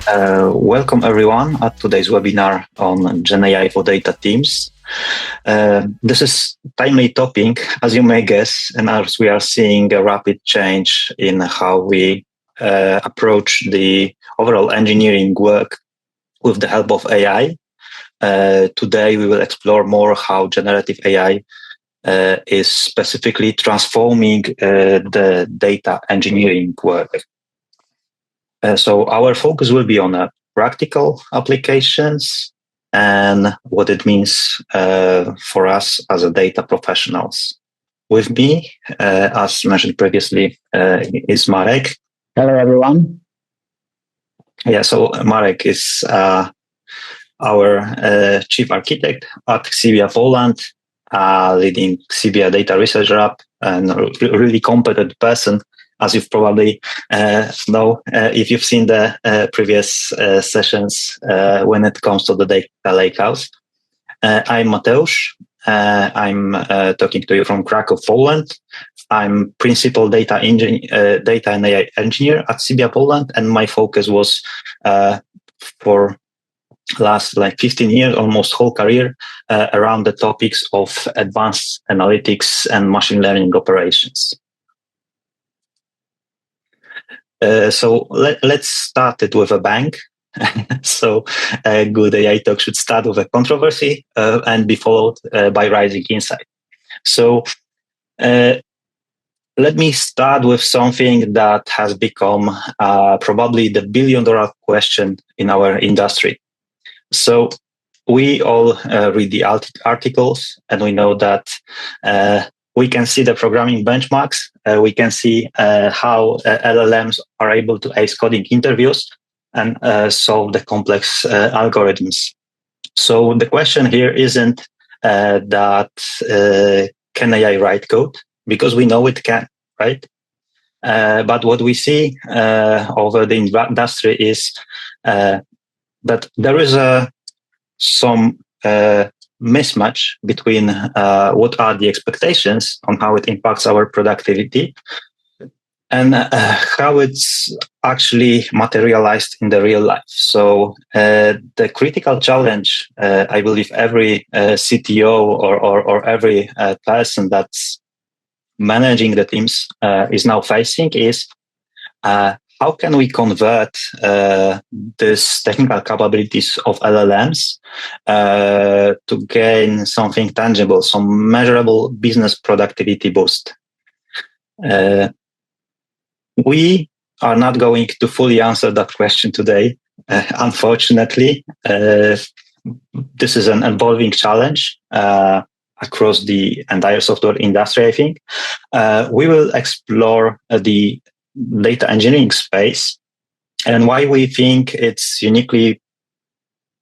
Welcome everyone at today's webinar on GenAI for data teams. This is a timely topic, as you may guess, and as we are seeing a rapid change in how we approach the overall engineering work with the help of AI. Today we will explore more how generative AI is specifically transforming the data engineering work. So our focus will be on practical applications and what it means for us as a data professionals. With me, as mentioned previously, is Marek. Hello, everyone. Yeah, so Marek is our chief architect at Xebia Poland, leading Xebia data research lab, and a really competent person, as you've probably know if you've seen the previous sessions when it comes to the data lakehouse. I'm Mateusz. I'm talking to you from Krakow, Poland. I'm principal data and AI engineer at Xebia Poland, and my focus was for last 15 years, almost whole career, around the topics of advanced analytics and machine learning operations. So let's start it with a bang. So a good AI talk should start with a controversy and be followed by rising insight. So let me start with something that has become probably the billion-dollar question in our industry. So we all read the articles, and we know that we can see the programming benchmarks. We can see how LLMs are able to ace coding interviews and solve the complex algorithms. So the question here isn't that can AI write code? Because we know it can, right? But what we see over the industry is that there is some mismatch between what are the expectations on how it impacts our productivity and how it's actually materialized in the real life. So the critical challenge, I believe every CTO or every person that's managing the teams is now facing is how can we convert these technical capabilities of LLMs to gain something tangible, some measurable business productivity boost? We are not going to fully answer that question today. Unfortunately, this is an evolving challenge across the entire software industry, I think. We will explore the data engineering space and why we think it's uniquely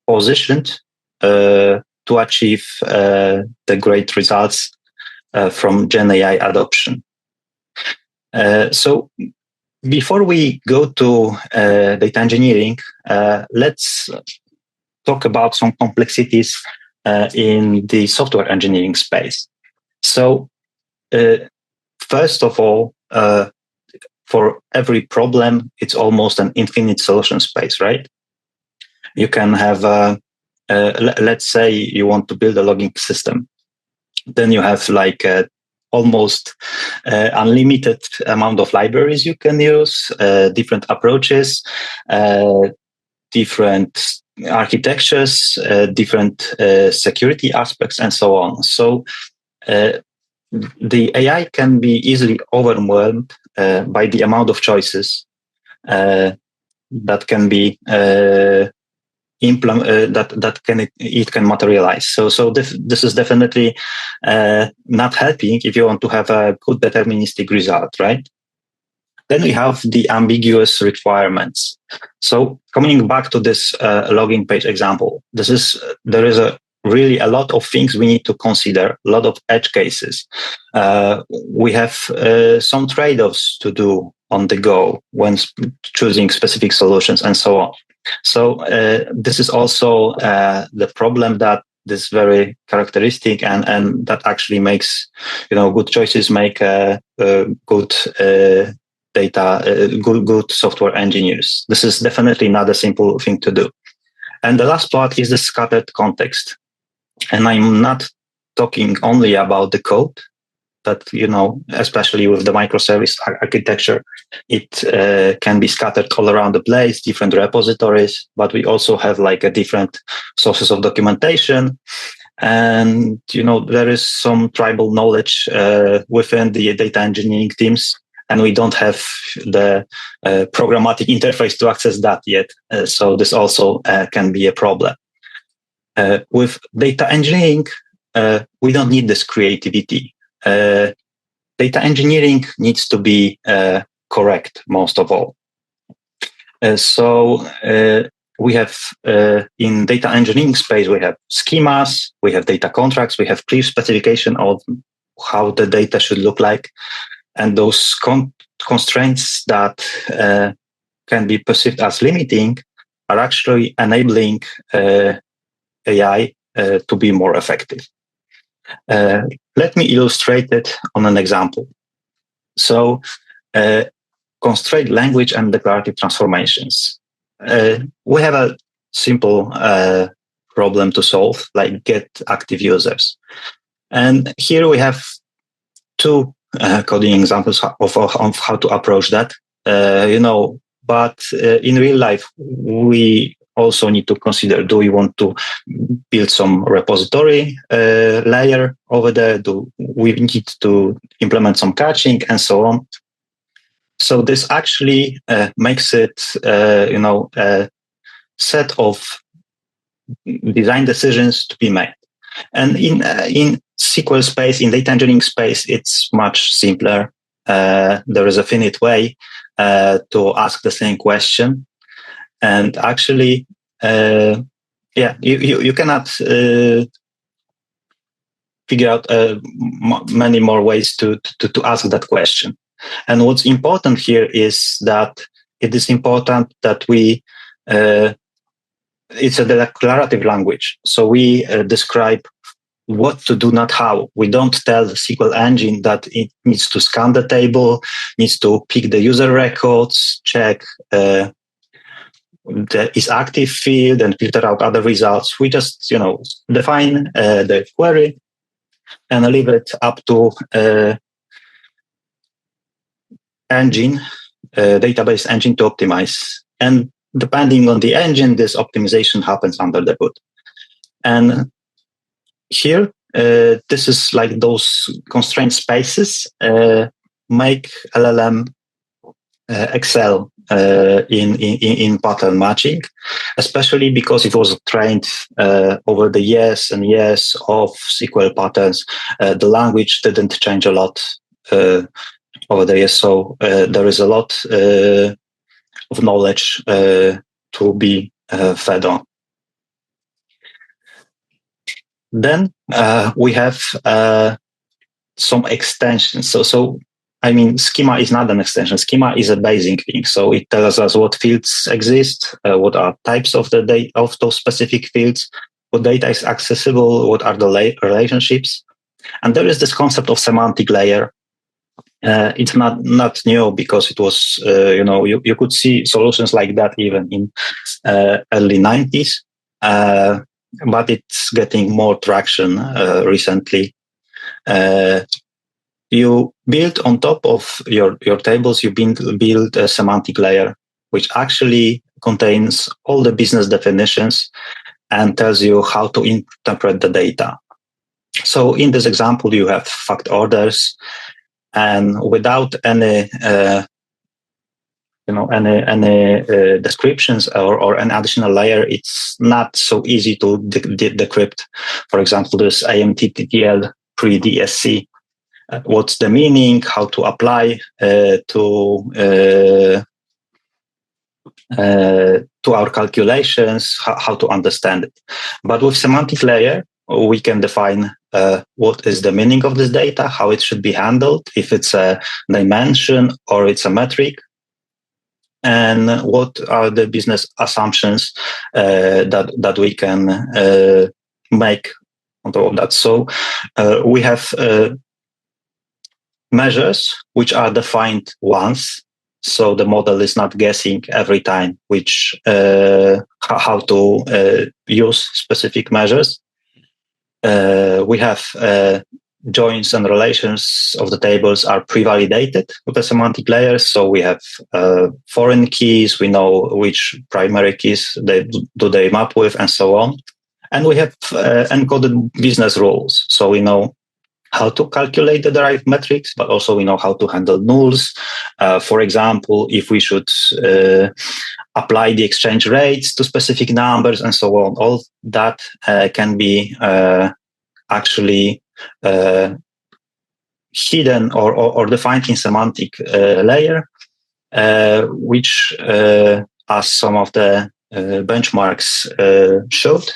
positioned to achieve the great results from GenAI adoption. So before we go to data engineering, let's talk about some complexities in the software engineering space. So first of all, for every problem, it's almost an infinite solution space, right? You can have, let's say you want to build a logging system. Then you have almost unlimited amount of libraries you can use, different approaches, different architectures, different security aspects, and so on. So the AI can be easily overwhelmed by the amount of choices that can be it can materialize. So this is definitely not helping if you want to have a good deterministic result, right? Then we have the ambiguous requirements. So coming back to this logging page example, there is really a lot of things we need to consider, a lot of edge cases. We have some trade-offs to do on the go when choosing specific solutions and so on. So this is also the problem that this very characteristic and that actually makes, good choices make good good software engineers. This is definitely not a simple thing to do. And the last part is the scattered context. And I'm not talking only about the code, but, especially with the microservice architecture, it can be scattered all around the place, different repositories, but we also have like a different sources of documentation. And, there is some tribal knowledge within the data engineering teams, and we don't have the programmatic interface to access that yet. So this also can be a problem. With data engineering, we don't need this creativity. Data engineering needs to be correct, most of all. So we have in data engineering space, we have schemas, we have data contracts, we have clear specification of how the data should look like. And those constraints that can be perceived as limiting are actually enabling AI to be more effective. Let me illustrate it on an example. So, constraint language and declarative transformations. We have a simple problem to solve, like get active users. And here we have two coding examples of how to approach that. But in real life, we also need to consider, do we want to build some repository layer over there? Do we need to implement some caching and so on? So this actually makes it, a set of design decisions to be made. And in SQL space, in data engineering space, it's much simpler. There is a finite way to ask the same question. And actually, you cannot figure out many more ways to ask that question. And what's important here is that it is important that it's a declarative language. So we describe what to do, not how. We don't tell the SQL engine that it needs to scan the table, needs to pick the user records, check is active field and filter out other results. We just, define the query and leave it up to database engine to optimize. And depending on the engine, this optimization happens under the hood. And here, this is like those constraint spaces make LLM excel in pattern matching, especially because it was trained over the years and years of SQL patterns. The language didn't change a lot over the years, so there is a lot of knowledge to be fed on. Then we have some extensions. So schema is not an extension. Schema is a basic thing. So it tells us what fields exist, what are types of the data of those specific fields, what data is accessible, what are the relationships. And there is this concept of semantic layer. It's not new because it was, you could see solutions like that even in early 90s. But it's getting more traction recently. You build on top of your tables, you build a semantic layer, which actually contains all the business definitions and tells you how to interpret the data. So in this example, you have fact orders, and without any descriptions or an additional layer, it's not so easy to decrypt. For example, this AMTTL pre-DSC. What's the meaning? How to apply to our calculations? How to understand it? But with semantic layer, we can define what is the meaning of this data, how it should be handled, if it's a dimension or it's a metric, and what are the business assumptions that we can make on top of that. So we have measures which are defined once, So the model is not guessing every time how to use specific measures. We have joins and relations of the tables are pre-validated with the semantic layers. So we have foreign keys. We know which primary keys they map with, and so on. And we have encoded business rules. So we know how to calculate the derived metrics, but also we know how to handle nulls. For example, if we should apply the exchange rates to specific numbers and so on, all that can be actually hidden or defined in semantic layer, which, as some of the benchmarks showed,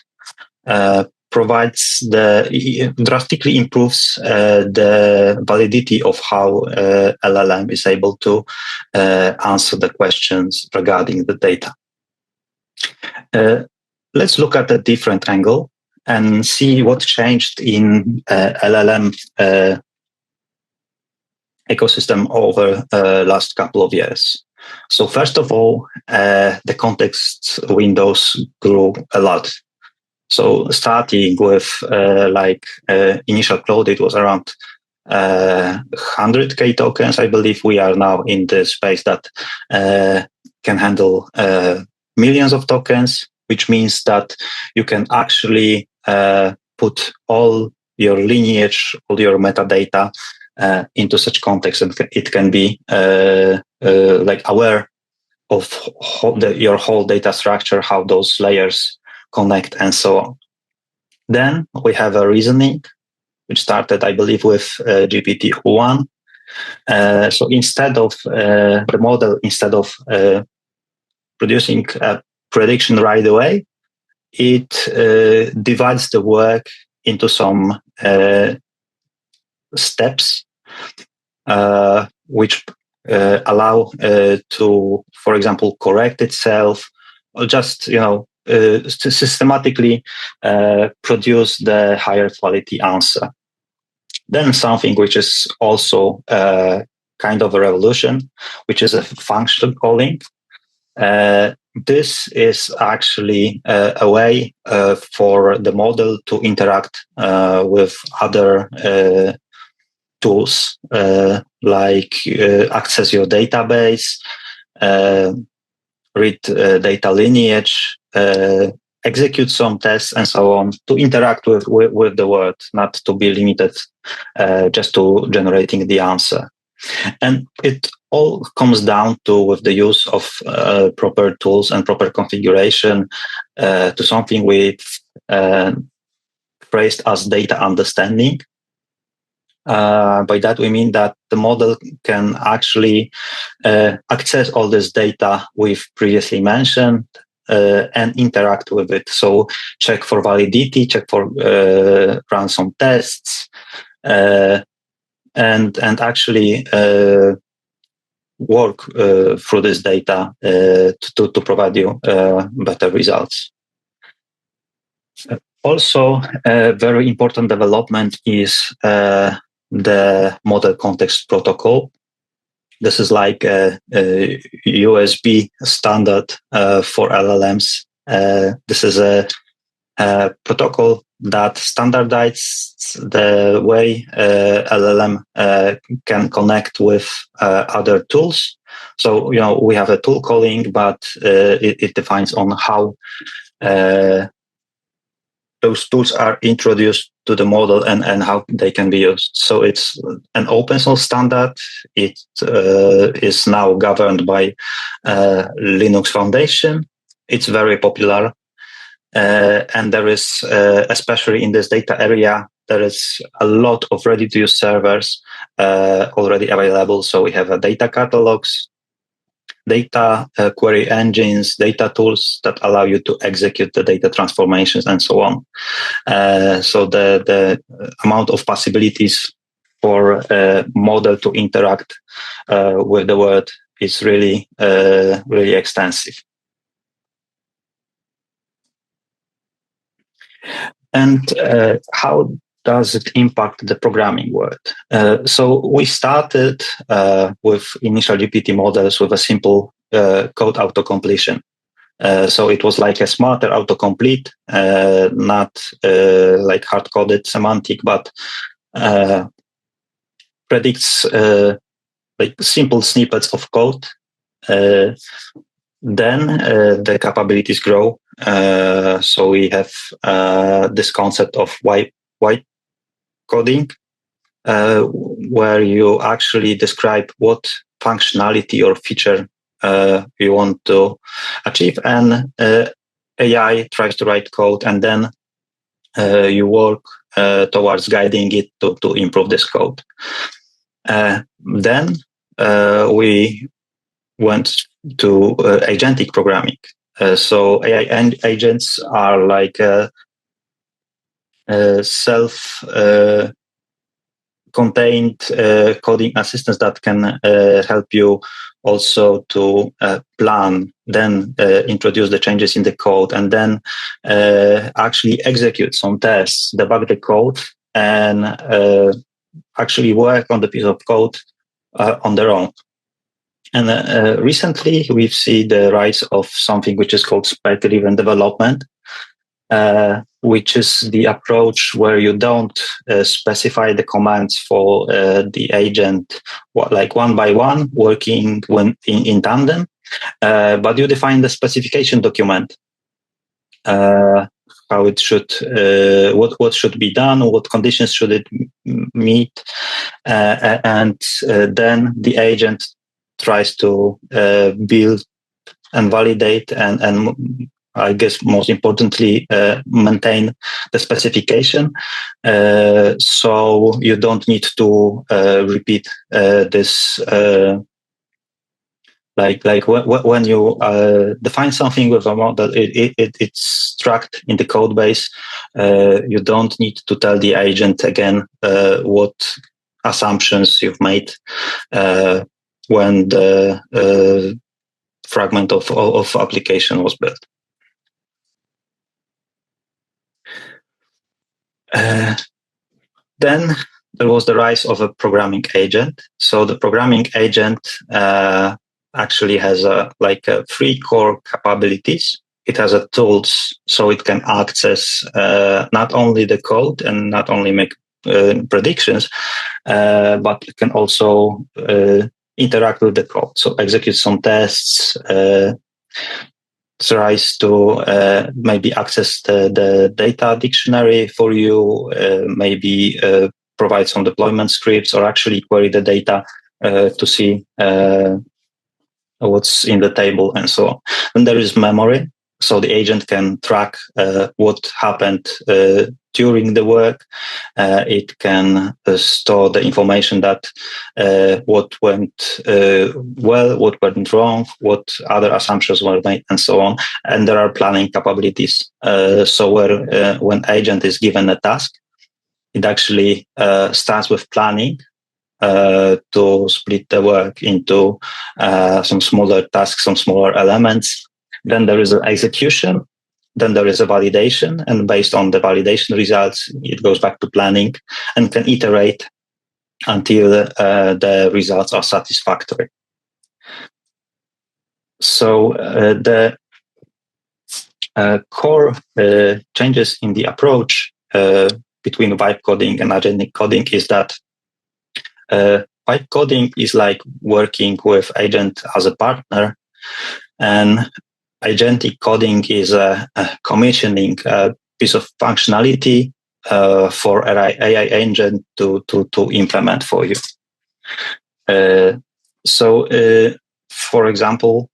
drastically improves the validity of how LLM is able to answer the questions regarding the data. Let's look at a different angle and see what changed in LLM ecosystem over last couple of years. So first of all, the context windows grew a lot. So starting with initial cloud, it was around 100K tokens. I believe we are now in the space that can handle millions of tokens, which means that you can actually put all your lineage, all your metadata into such context, and it can be aware of your whole data structure, how those layers connect, and so on. Then we have a reasoning, which started, I believe, with GPT-1. So instead of the model, instead of producing a prediction right away, it divides the work into some steps, which allow to, for example, correct itself, or just to systematically produce the higher quality answer. Then something which is also kind of a revolution, which is a function calling. This is actually a way for the model to interact with other tools, like access your database, read data lineage, execute some tests, and so on, to interact with the world, not to be limited just to generating the answer. And it all comes down to, with the use of proper tools and proper configuration, to something we've phrased as data understanding. By that we mean that the model can actually access all this data we've previously mentioned and interact with it. So check for validity, check for run some tests, and actually work through this data to provide you better results. Also, a very important development is the model context protocol. This is like a USB standard for LLMs. This is a protocol that standardizes the way LLM can connect with other tools. So, we have a tool calling, but it defines on how those tools are introduced to the model and how they can be used. So it's an open source standard. It is now governed by Linux Foundation. It's very popular. And there is, especially in this data area, there is a lot of ready-to-use servers already available. So we have data catalogs, data query engines, data tools that allow you to execute the data transformations, and so on. So the amount of possibilities for a model to interact with the world is really, really extensive. And how does it impact the programming world? So we started with initial GPT models with a simple code autocompletion. So it was like a smarter autocomplete, not like hard-coded semantic, but predicts like simple snippets of code. Then the capabilities grow. So we have this concept of white coding, where you actually describe what functionality or feature you want to achieve, and AI tries to write code, and then you work towards guiding it to improve this code. Then we went to agentic programming. So AI agents are like self-contained coding assistants that can help you also to plan, then introduce the changes in the code, and then actually execute some tests, debug the code, and actually work on the piece of code on their own. And recently, we've seen the rise of something which is called Specification-Driven Development, which is the approach where you don't specify the commands for the agent like one by one, working in tandem, but you define the specification document, how it should, what should be done, what conditions should it meet, and then the agent tries to build and validate and I guess most importantly, maintain the specification. So you don't need to repeat this. Like when you define something with a model, it's tracked in the code base. You don't need to tell the agent again what assumptions you've made when the fragment of application was built. Then there was the rise of a programming agent. So the programming agent actually has three core capabilities. It has a tools, so it can access not only the code and not only make predictions, but it can also interact with the code. So execute some tests, tries to maybe access the data dictionary for you, maybe provide some deployment scripts, or actually query the data to see what's in the table and so on. And there is memory. So the agent can track what happened during the work. It can store the information that what went well, what went wrong, what other assumptions were made, and so on. And there are planning capabilities. So where when agent is given a task, it actually starts with planning to split the work into some smaller tasks, some smaller elements. Then there is an execution. Then there is a validation. And based on the validation results, it goes back to planning and can iterate until the results are satisfactory. So the core changes in the approach between vibe coding and agentic coding is that vibe coding is like working with agent as a partner, and agentic coding is commissioning a piece of functionality for AI engine to implement for you. So, for example,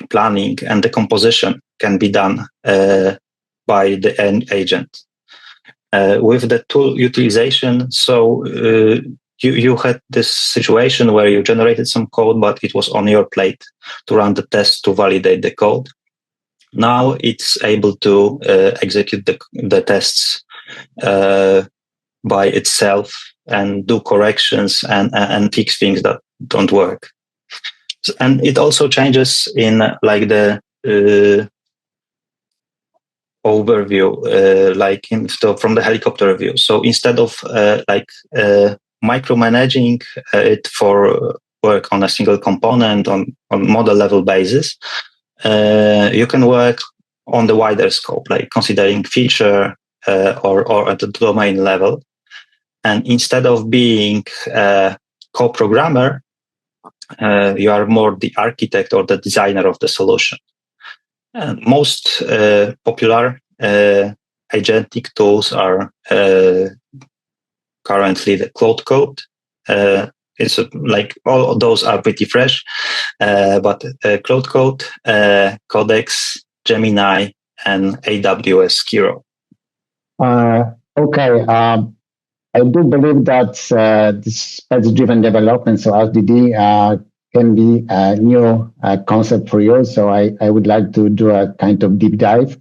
planning and decomposition can be done by the end agent. With the tool utilization, so you had this situation where you generated some code, but it was on your plate to run the test to validate the code. Now it's able to execute the tests by itself and do corrections and fix things that don't work. And it also changes in like the overview, from the helicopter view. So instead of micromanaging it for work on a single component on model level basis, you can work on the wider scope, like considering feature or at the domain level. And instead of being a co-programmer, you are more the architect or the designer of the solution. And most popular agentic tools are currently the Cloud Code. It's like all of those are pretty fresh, but Cloud Code, Codex, Gemini, and AWS Kiro. Okay. I do believe that this purpose-driven development, so RDD, can be a new concept for you. So I would like to do a kind of deep dive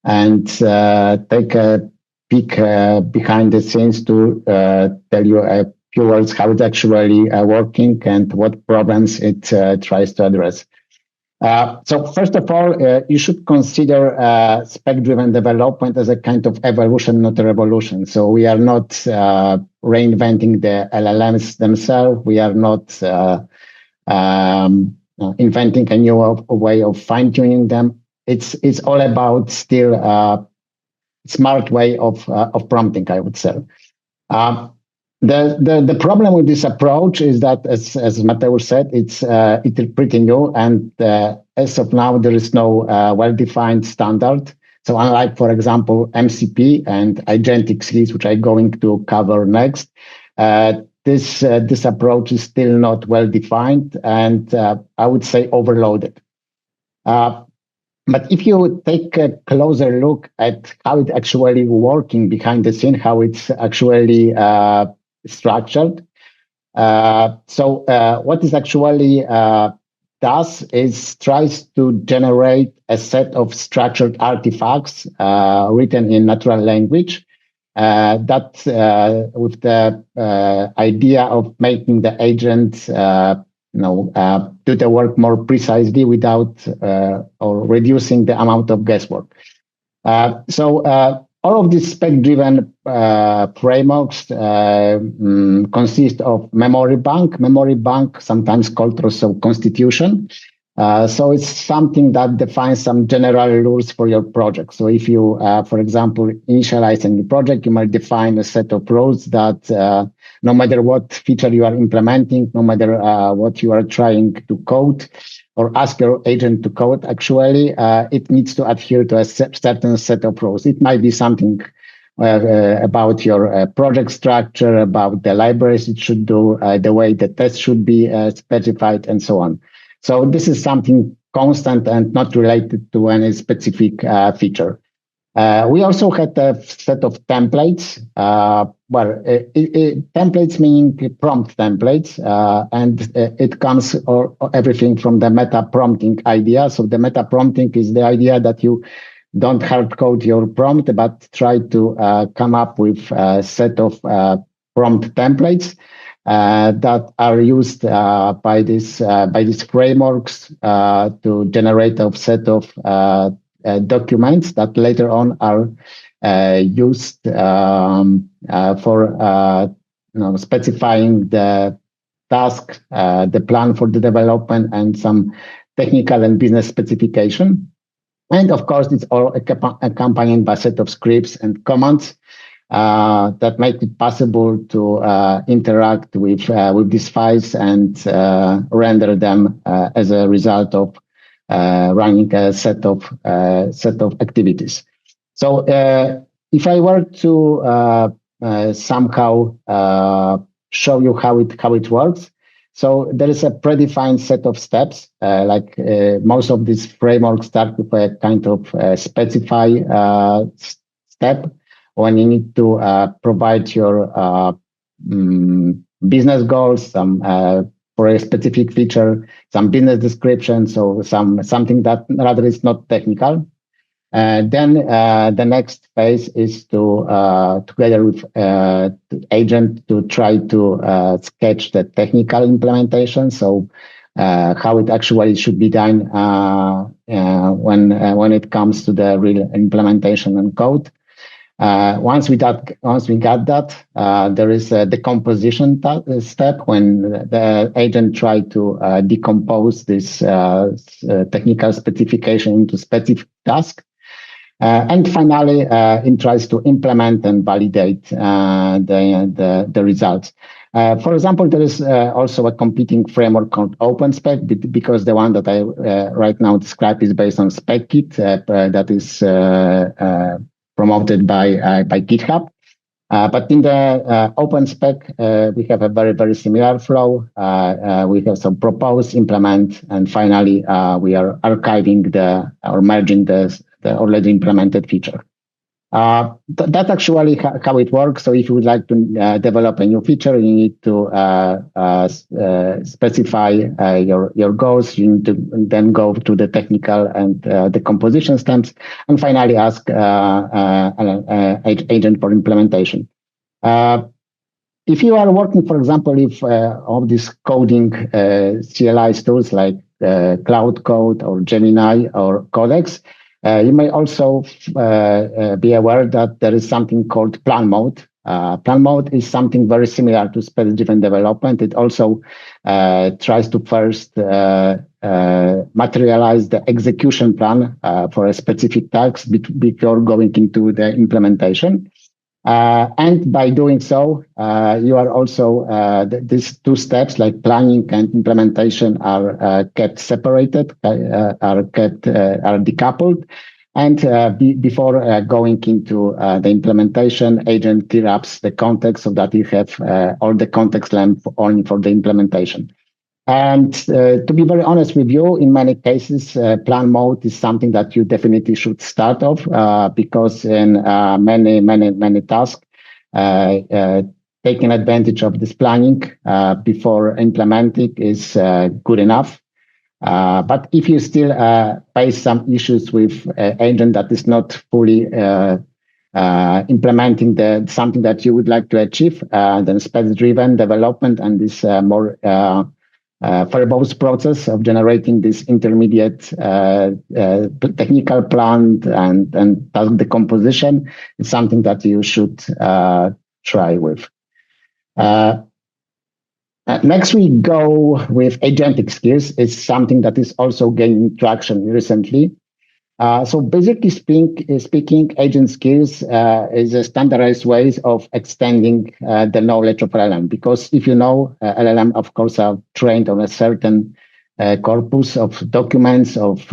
and take a peek behind the scenes to tell you a few words how it's actually working and what problems it tries to address. So first of all, you should consider spec-driven development as a kind of evolution, not a revolution. So we are not reinventing the LLMs themselves. We are not inventing a new way of fine-tuning them. It's all about still a smart way of prompting, I would say. The problem with this approach is that, as Mateusz said, it's pretty new, and as of now, there is no well-defined standard. So unlike, for example, MCP and agentic series, which I'm going to cover next, this approach is still not well-defined, and I would say overloaded. But if you take a closer look at how it's actually working behind the scene, how it's actually structured. What it actually does is tries to generate a set of structured artifacts written in natural language that with the idea of making the agent do the work more precisely without or reducing the amount of guesswork. All of these spec-driven frameworks consist of memory bank, sometimes called also constitution. So it's something that defines some general rules for your project. So if you, for example, initialize a new project, you might define a set of rules that no matter what feature you are implementing, no matter what you are trying to code, or ask your agent to code, actually, it needs to adhere to a certain set of rules. It might be something about your project structure, about the libraries it should do, the way the test should be specified, and so on. So this is something constant and not related to any specific feature. We also had a set of templates. Templates meaning prompt templates, and it comes or everything from the meta prompting idea. So the meta prompting is the idea that you don't hard code your prompt, but try to come up with a set of prompt templates that are used by these frameworks to generate a set of documents that later on are used for specifying the task, the plan for the development, and some technical and business specification. And of course, it's all accompanied by a set of scripts and commands that make it possible to interact with these files and render them as a result of running a set of activities. So if I were to somehow show you how it works, so there is a predefined set of steps. Most of these frameworks start with a kind of specify step when you need to provide your business goals, for a specific feature, some business description, so something that rather is not technical. Then the next phase is to together with agent to try to sketch the technical implementation. So how it actually should be done when it comes to the real implementation and code. Once we got that, there is a decomposition step when the agent tries to decompose this technical specification into specific task. And finally, it tries to implement and validate the results. For example, there is also a competing framework called OpenSpec, because the one that I right now describe is based on SpecKit that is promoted by GitHub. But in the OpenSpec, we have a very, very similar flow. We have some propose, implement, and finally, we are archiving or merging the already implemented feature. That's actually how it works. So if you would like to develop a new feature, you need to specify your goals. You need to then go to the technical and the composition steps, and finally ask agent for implementation. If you are working, for example, with all these coding CLI tools like Cloud Code or Gemini or Codex, you may also be aware that there is something called plan mode. Plan mode is something very similar to space-driven development. It also tries to first materialize the execution plan for a specific task before going into the implementation. And by doing so, you are also, these two steps like planning and implementation are kept separated, are decoupled. And before going into the implementation, agent clear up the context so that you have all the context length only for the implementation. And to be very honest with you, in many cases, plan mode is something that you definitely should start off because in many tasks, taking advantage of this planning before implementing is good enough. But if you still face some issues with agent that is not fully implementing something that you would like to achieve, then space-driven development and this more verbose process of generating this intermediate technical plan and task decomposition is something that you should try with. Next, we go with agentic skills. It's something that is also gaining traction recently. So basically speaking, agent skills is a standardized ways of extending the knowledge of LLM. Because if you know, LLM, of course, are trained on a certain corpus of documents, of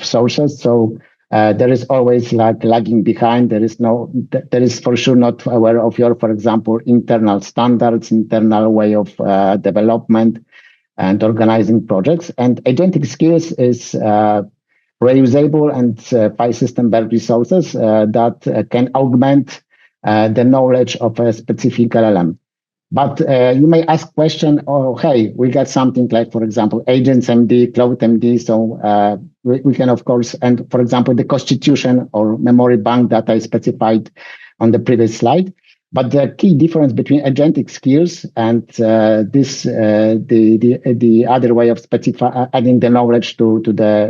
sources. So there is always like lagging behind. There is for sure not aware of your, for example, internal standards, internal way of development and organizing projects. And agentic skills is reusable and file system-based resources that can augment the knowledge of a specific LLM. But you may ask question, oh, hey, we got something like, for example, Agents MD, Cloud MD. So we can, of course, and for example, the constitution or memory bank that I specified on the previous slide. But the key difference between agentic skills and the other way of adding the knowledge to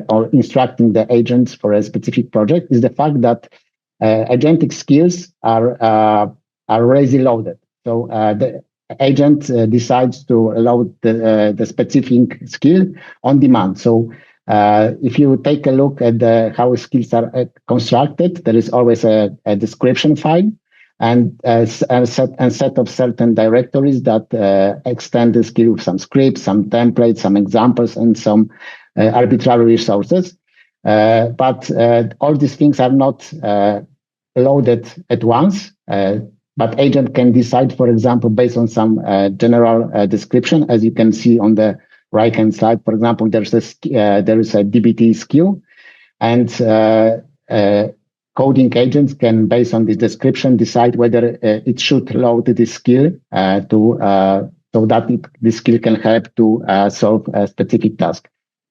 or instructing the agents for a specific project is the fact that agentic skills are lazy loaded. So the agent decides to load the specific skill on demand. So if you take a look at how skills are constructed, there is always a description file and a set of certain directories that extend the skill with some scripts, some templates, some examples, and some arbitrary resources. But all these things are not loaded at once. But agent can decide, for example, based on some general description, as you can see on the right-hand side. For example, there is a DBT skill, and coding agents can, based on this description, decide whether it should load this skill so that this skill can help to solve a specific task.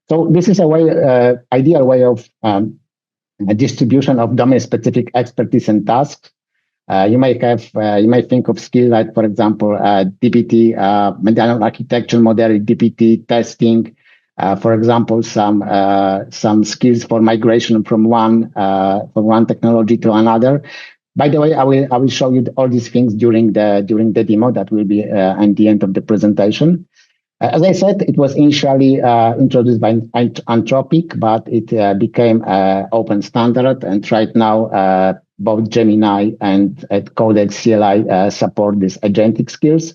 So this is ideal way of a distribution of domain-specific expertise and tasks. You may think of skill like, for example, DBT, medallion architecture, model, DBT testing, For example, some skills for migration from one technology to another. By the way, I will show you all these things during the demo that will be at the end of the presentation. As I said, it was initially introduced by Anthropic, but it became open standard, and right now both Gemini and Codex CLI support these agentic skills.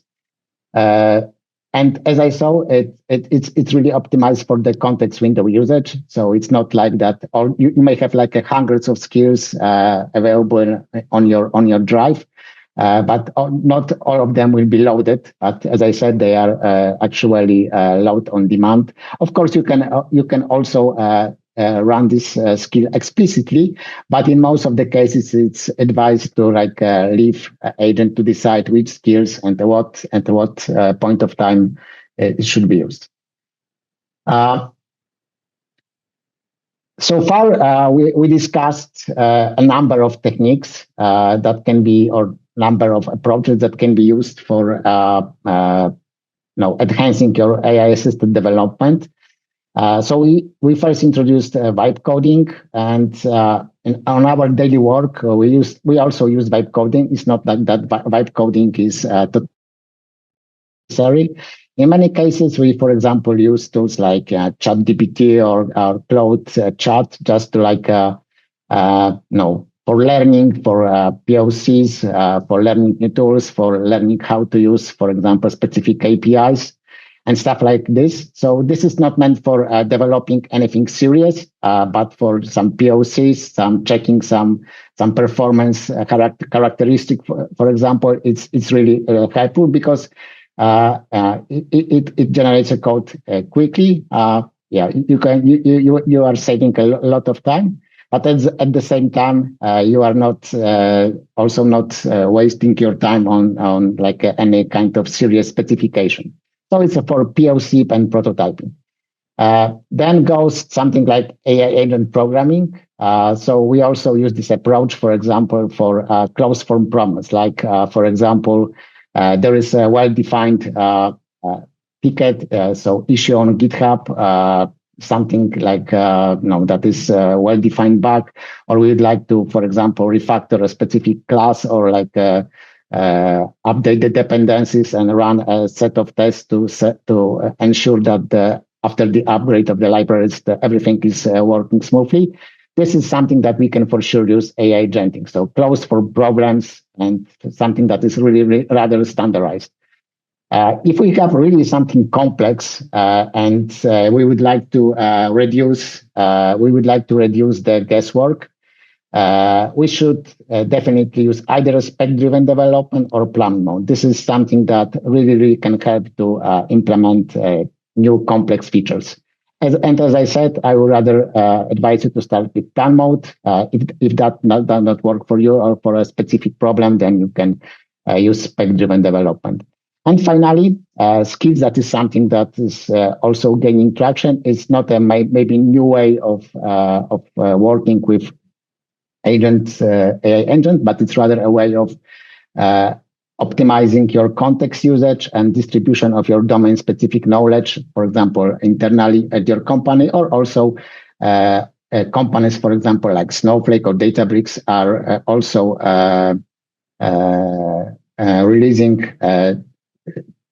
And as I saw, it's really optimized for the context window usage. So it's not like that, or you may have like hundreds of skills available on your drive, but not all of them will be loaded. But as I said, they are actually load on demand. Of course, you can also run this skill explicitly, but in most of the cases, it's advised to leave agent to decide which skills and what point of time it should be used. So far, we discussed a number of techniques that can be, or number of approaches that can be used for enhancing your AI-assisted development. So we first introduced vibe coding, and on our daily work, we also use vibe coding. It's not that vibe coding is necessary. In many cases, we, for example, use tools like ChatGPT or Cloud Chat just to for learning, for POCs, for learning new tools, for learning how to use, for example, specific APIs and stuff like this. So this is not meant for developing anything serious, but for some POCs, some checking some performance characteristic. For example, it's really helpful because it generates a code quickly. You are saving a lot of time, but at the same time, you are not wasting your time on like any kind of serious specification. So it's for POC and prototyping. Then goes something like AI agent programming. So we also use this approach, for example, for closed form problems. Like, for example, there is a well-defined ticket, so issue on GitHub, something like that is a well-defined bug, or we would like to, for example, refactor a specific class, or update the dependencies and run a set of tests to ensure that after the upgrade of the libraries, everything is working smoothly. This is something that we can for sure use AI agenting. So closed for problems and something that is really rather standardized. If we have really something complex and we would like to reduce the guesswork, we should definitely use either a spec-driven development or plan mode. This is something that really can help to implement new complex features. As I said, I would rather advise you to start with plan mode. If that does not work for you or for a specific problem, then you can use spec-driven development. And finally, skills, that is something that is also gaining traction. It's not a maybe new way of working with AI agent, but it's rather a way of optimizing your context usage and distribution of your domain-specific knowledge, for example, internally at your company, or also companies, for example, like Snowflake or Databricks are also releasing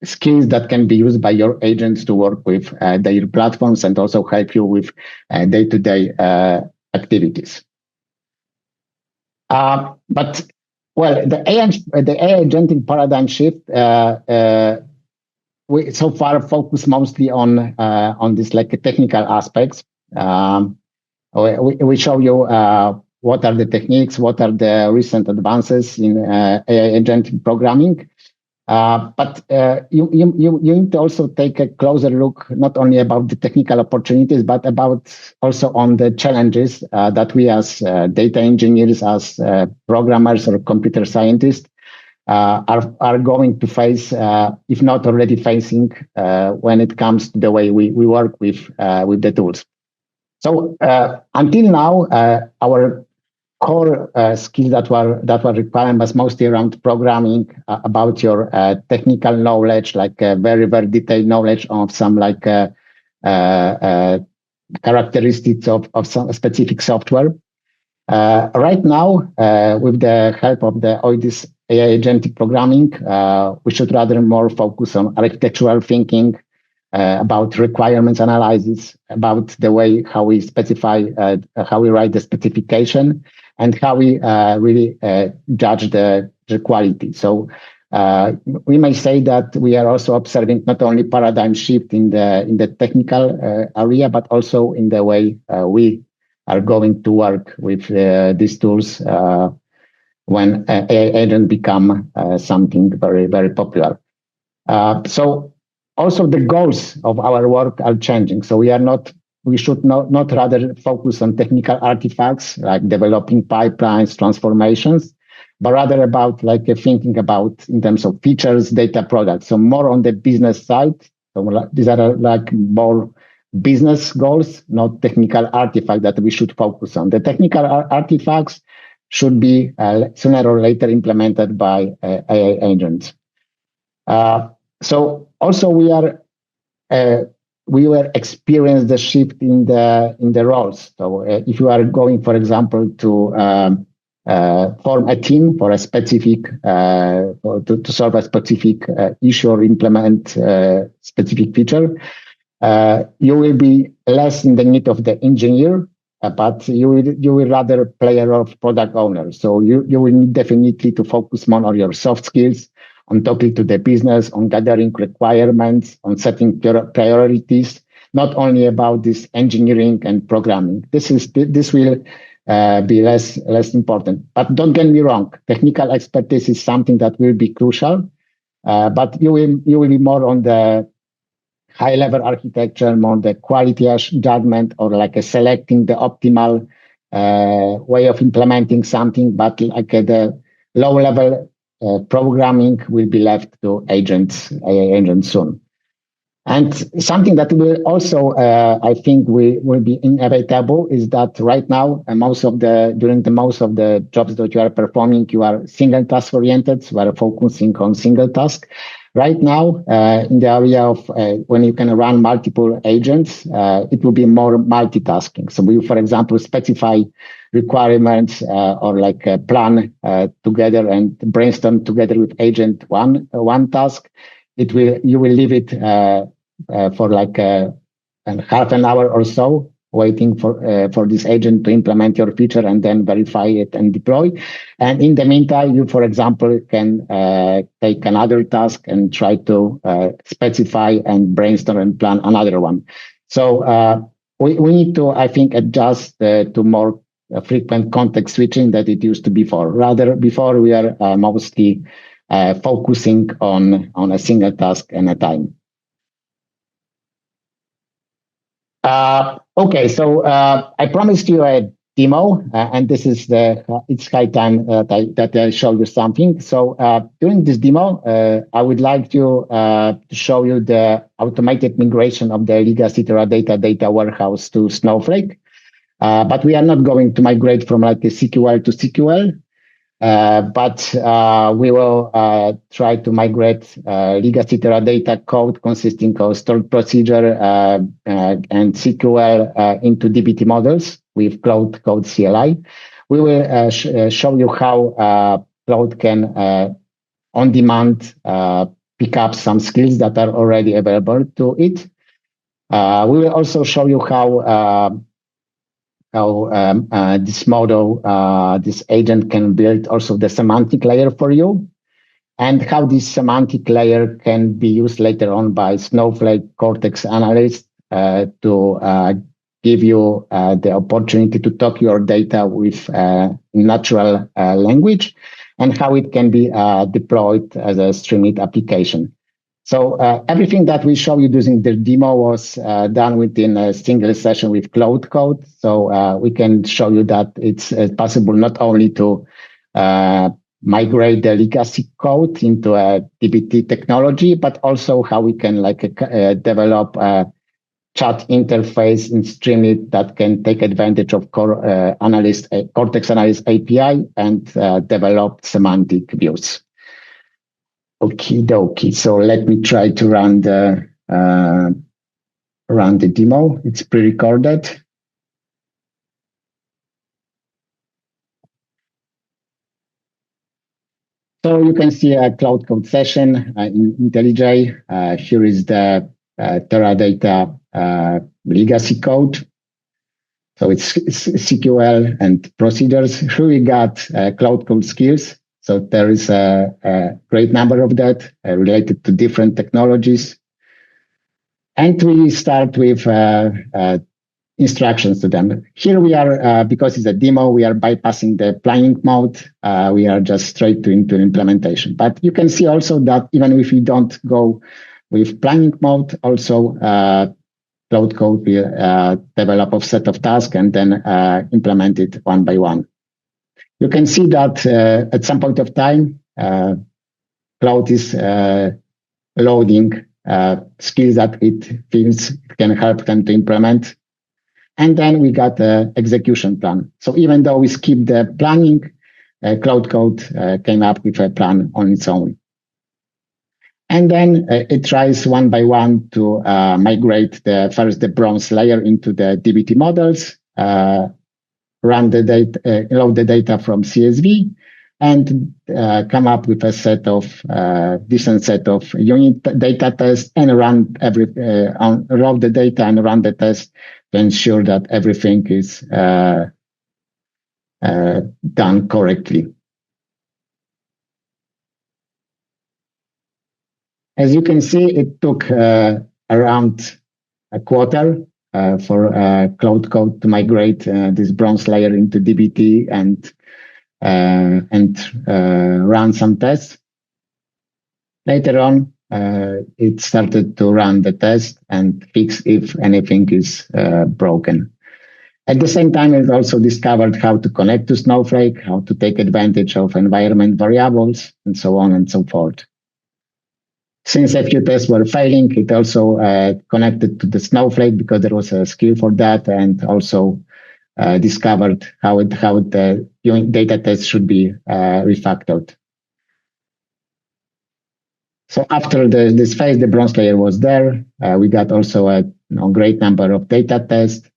skills that can be used by your agents to work with their platforms and also help you with day-to-day activities. But the AI agentic paradigm shift, we so far focus mostly on this technical aspects. We show you what are the techniques, what are the recent advances in AI agentic programming. But you need to also take a closer look, not only about the technical opportunities, but about also on the challenges that we as data engineers, as programmers or computer scientists are going to face, if not already facing, when it comes to the way we work with the tools. So until now, our core skills that were required was mostly around programming, about your technical knowledge, like very, very detailed knowledge of some characteristics of some specific software. Right now, with the help of this AI agentic programming, we should rather more focus on architectural thinking, about requirements analysis, about the way how we specify, how we write the specification, and how we really judge the quality. So we may say that we are also observing not only paradigm shift in the technical area, but also in the way we are going to work with these tools when AI agents become something very, very popular. So also the goals of our work are changing. So we should not rather focus on technical artifacts like developing pipelines, transformations, but rather about thinking about in terms of features, data products. So more on the business side. So these are more business goals, not technical artifacts that we should focus on. The technical artifacts should be sooner or later implemented by AI agents. So also we will experience the shift in the roles. So if you are going, for example, to form a team for a specific to solve a specific issue or implement specific feature, you will be less in the need of the engineer, but you will rather play a role of product owner. So you will need definitely to focus more on your soft skills, on talking to the business, on gathering requirements, on setting priorities, not only about this engineering and programming. This will be less important. But don't get me wrong, technical expertise is something that will be crucial, but you will be more on the high-level architecture, more the quality judgment, or selecting the optimal way of implementing something, but the low-level programming will be left to AI agents soon. And something that will also, I think, will be inevitable is that right now, most of the jobs that you are performing, you are single task oriented. You are focusing on single task. Right now, in the area of when you can run multiple agents, it will be more multitasking. So we, for example, specify requirements or plan together and brainstorm together with agent one task. You will leave it for half an hour or so, waiting for this agent to implement your feature and then verify it and deploy. And in the meantime, you, for example, can take another task and try to specify and brainstorm and plan another one. So we need to, I think, adjust to more frequent context switching that it used to be before. Rather, before we are mostly focusing on a single task at a time. Okay, so I promised you a demo, and this is it's high time that I show you something. So during this demo, I would like to show you the automated migration of the legacy Teradata data warehouse to Snowflake. But we are not going to migrate from a SQL to SQL. But we will try to migrate legacy Teradata code consisting of stored procedure and SQL into dbt models with Cloud Code CLI. We will show you how Cloud can, on demand, pick up some skills that are already available to it. We will also show you how this model, this agent can build also the semantic layer for you, and how this semantic layer can be used later on by Snowflake Cortex analysts to give you the opportunity to talk your data with natural language, and how it can be deployed as a Streamlit application. So everything that we show you using the demo was done within a single session with Cloud Code. So we can show you that it's possible not only to migrate the legacy code into a dbt technology, but also how we can develop a chat interface in Streamlit that can take advantage of Cortex Analyst API and develop semantic views. Okie dokie. So let me try to run the run the demo. It's pre-recorded. So you can see a Cloud Code session in IntelliJ. Here is the Teradata legacy code. So it's SQL and procedures. Here we got Cloud Code skills. So there is a great number of that related to different technologies. And we start with instructions to them. Here we are, because it's a demo, we are bypassing the planning mode. We are just straight into implementation. But you can see also that even if you don't go with planning mode, also Cloud Code will develop a set of tasks and then implement it one by one. You can see that at some point of time, Cloud is loading skills that it feels can help them to implement. And then we got the execution plan. So even though we skipped the planning, Cloud Code came up with a plan on its own. And then it tries one by one to migrate first the bronze layer into the DBT models, run the data, load the data from CSV, and come up with a set of decent set of unit data tests and run load the data and run the test to ensure that everything is done correctly. As you can see, it took around a quarter for Cloud Code to migrate this bronze layer into DBT and run some tests. Later on, it started to run the test and fix if anything is broken. At the same time, it also discovered how to connect to Snowflake, how to take advantage of environment variables, and so on and so forth. Since a few tests were failing, it also connected to the Snowflake because there was a skill for that, and also discovered how the data test should be refactored. So after this phase, the bronze layer was there. We got also a great number of data tests.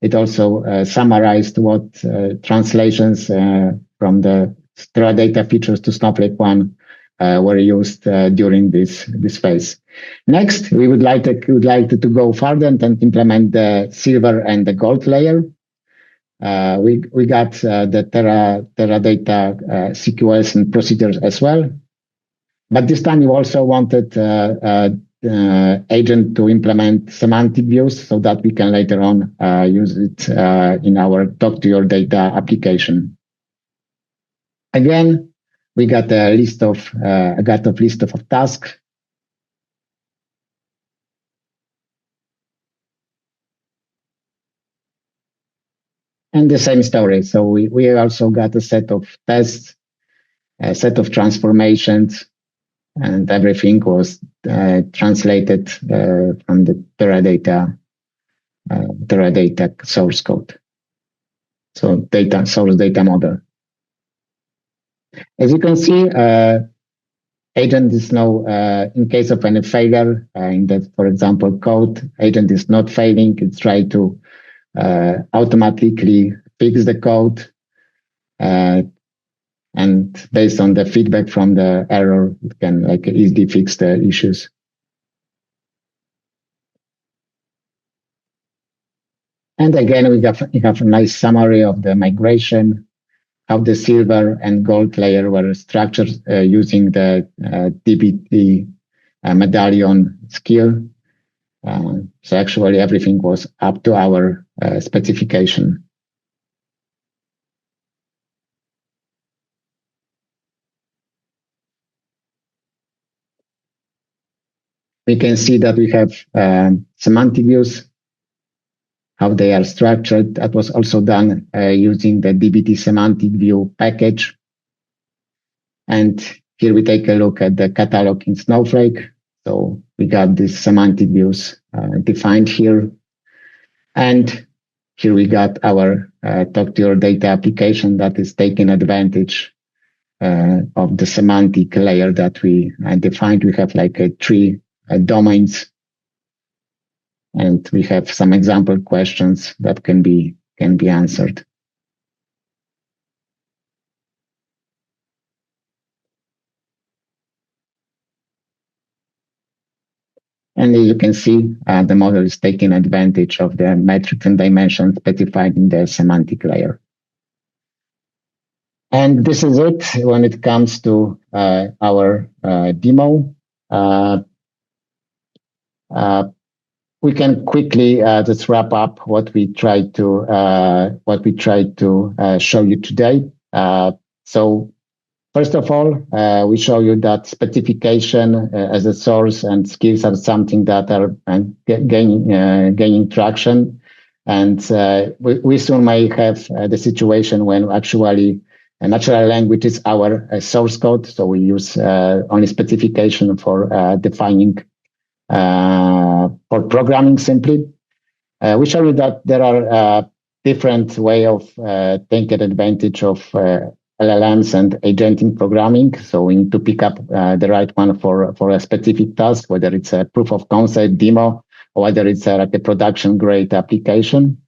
It also summarized what translations from the Teradata features to Snowflake one were used during this phase. Next, we would like to go further and implement the silver and the gold layer. We got the Teradata SQLs and procedures as well. But this time we also wanted agent to implement semantic views so that we can later on use it in our Talk to Your Data application. Again, we got a list of tasks. And the same story. So we also got a set of tests, a set of transformations, and everything was translated from the Teradata source code. So source data model. As you can see, agent is now, in case of any failure in that, for example, code, agent is not failing. It's trying to automatically fix the code. And based on the feedback from the error, it can easily fix the issues. And again, we have a nice summary of the migration, how the silver and gold layer were structured using the DBT medallion skill. So actually everything was up to our specification. We can see that we have semantic views, how they are structured. That was also done using the DBT semantic view package. And here we take a look at the catalog in Snowflake. So we got these semantic views defined here. And here we got our Talk to Your Data application that is taking advantage of the semantic layer that we defined. We have three domains. and we have some example questions that can be answered. And as you can see, the model is taking advantage of the metrics and dimensions specified in the semantic layer. And this is it when it comes to our demo. We can quickly just wrap up what we tried to show you today. So first of all, we show you that specification as a source and skills are something that are gaining traction. And we soon may have the situation when actually a natural language is our source code. So we use only specification for defining, for programming simply. We show you that there are different way of taking advantage of LLMs and agentic programming. So we need to pick up the right one for a specific task, whether it's a proof of concept demo or whether it's like a production grade application.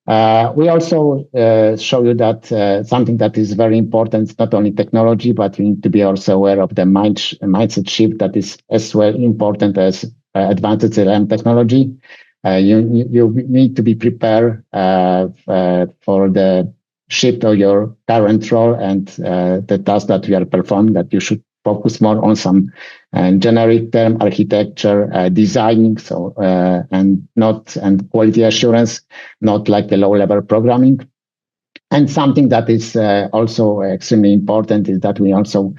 We also show you that something that is very important is not only technology, but we need to be also aware of the mindset shift that is as well important as advanced LLM technology. You need to be prepared for the shift of your current role and the task that you are performing, that you should focus more on some generic term architecture designing, so and quality assurance, not like the low-level programming. And something that is also extremely important is that we also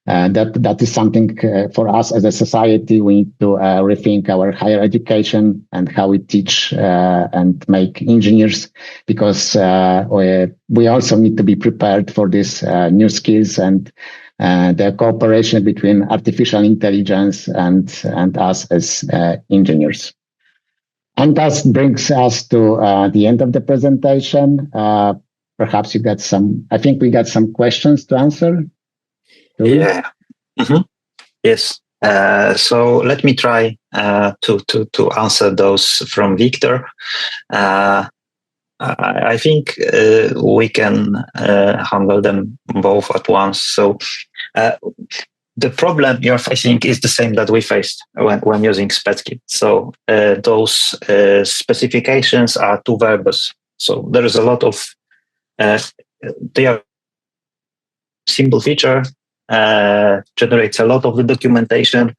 that is something for us as a society. We need to rethink our higher education and how we teach and make engineers, because we also need to be prepared for these new skills and the cooperation between artificial intelligence and us as engineers. And that brings us to the end of the presentation. Perhaps you got some, I think we got some questions to answer. Yeah. Mm-hmm. Yes. So let me try to answer those from Victor. I think we can handle them both at once. So the problem you're facing is the same that we faced when using SpecKit. So those specifications are too verbose. So there is a lot of they are simple feature. Generates a lot of the documentation,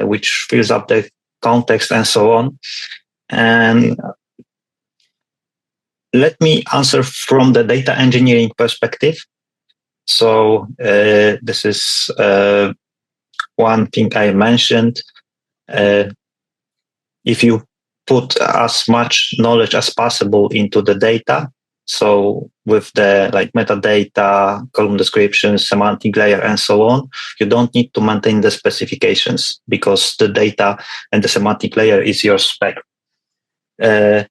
which fills up the context and so on. And let me answer from the data engineering perspective. So this is one thing I mentioned. If you put as much knowledge as possible into the data, so with the like metadata, column descriptions, semantic layer, and so on, you don't need to maintain the specifications because the data and the semantic layer is your spec. In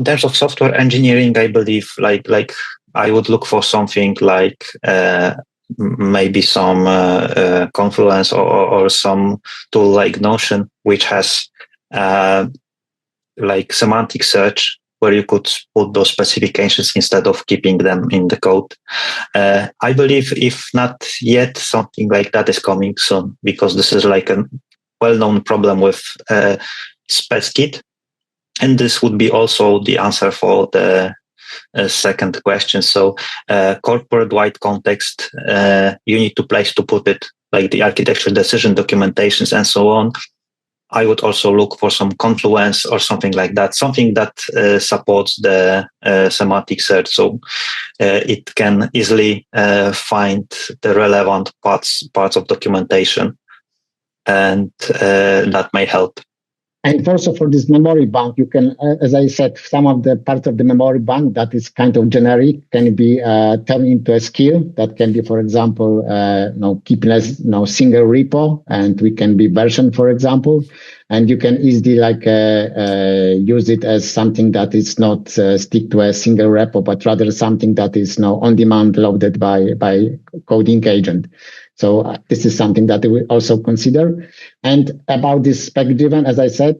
terms of software engineering, I believe like I would look for something like maybe some Confluence or some tool like Notion, which has like semantic search, where you could put those specifications instead of keeping them in the code. I believe if not yet, something like that is coming soon, because this is like a well-known problem with SpecKit. And this would be also the answer for the second question. So corporate-wide context, you need to place to put it, like the architecture decision documentations and so on. I would also look for some Confluence or something like that, something that supports the semantic search, so it can easily find the relevant parts of documentation, and that may help. And also for this memory bank, you can, as I said, some of the parts of the memory bank that is kind of generic can be turned into a skill that can be, for example, keeping a single repo, and we can be version, for example. and you can easily use it as something that is not stick to a single repo, but rather something that is now on demand loaded by coding agent. So this is something that we also consider. And about this spec-driven, as I said,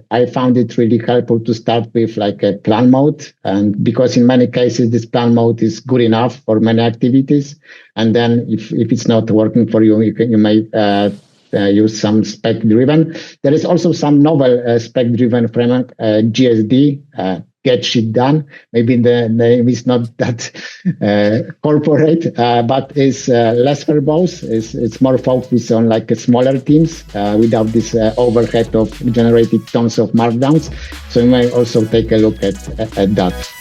I found it really helpful to start with like a plan mode, and because in many cases this plan mode is good enough for many activities. And then if it's not working for you, you may use some spec-driven. There is also some novel spec-driven framework, GSD, Get Shit Done. Maybe the name is not that corporate, but is less verbose. It's more focused on like smaller teams without this overhead of generating tons of markdowns. So you may also take a look at that.